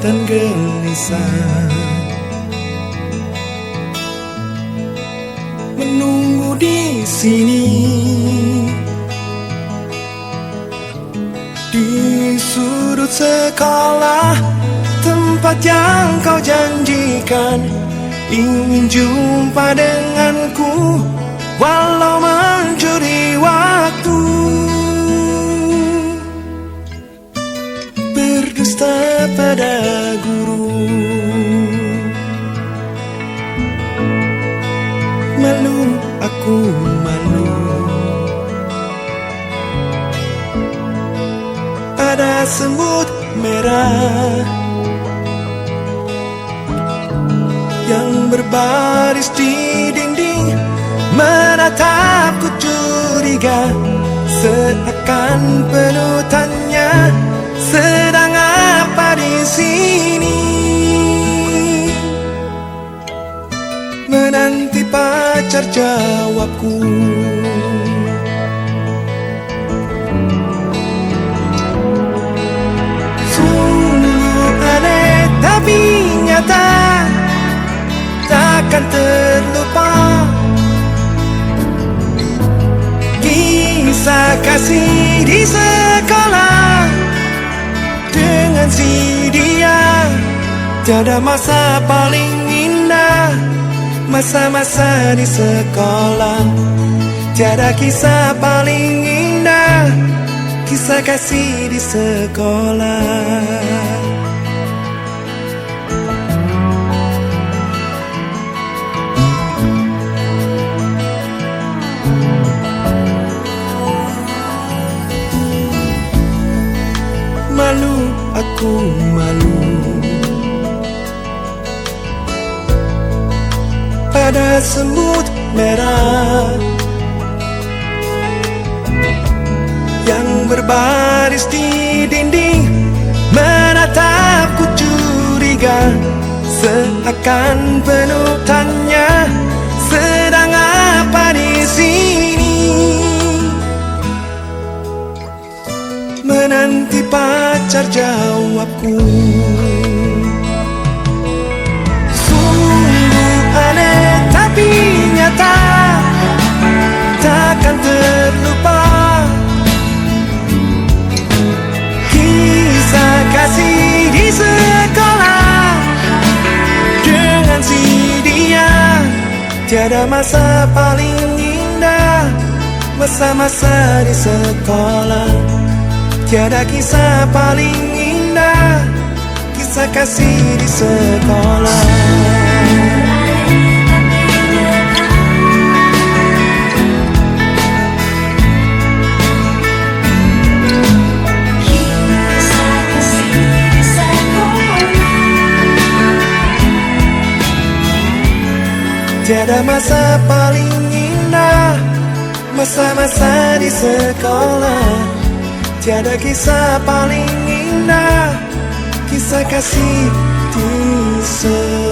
dan gelisah, menunggu di sini, di sudut sekolah, tempat yang kau janjikan. Ingin jumpa denganku, walau mencuri waktu. Berdusta pada guru, malu, aku malu. Ada semut merah yang berbaris di dinding, menatapku curiga, seakan penuh tanya, sedang apa di sini? Menanti pacar jawabku. Sungguh aneh tapi nyata, takkan terlupa kisah kasih di sekolah dengan si dia. Tiada masa paling indah, masa-masa di sekolah. Tiada kisah paling indah, kisah kasih di sekolah. Malu, aku malu. Pada semut merah yang berbaris di dinding, menatapku curiga, seakan penuh tanya, sedang apa di sini? Menanti pacar jawabku. Sungguh aneh tapi nyata, takkan terlupa kisah kasih di sekolah dengan si dia. Tiada masa paling indah, masa-masa di sekolah. Tiada kisah paling indah, kisah kasih di sekolah. Tiada masa paling indah, masa-masa di sekolah. Tiada kisah paling indah, kisah kasih di sekolah.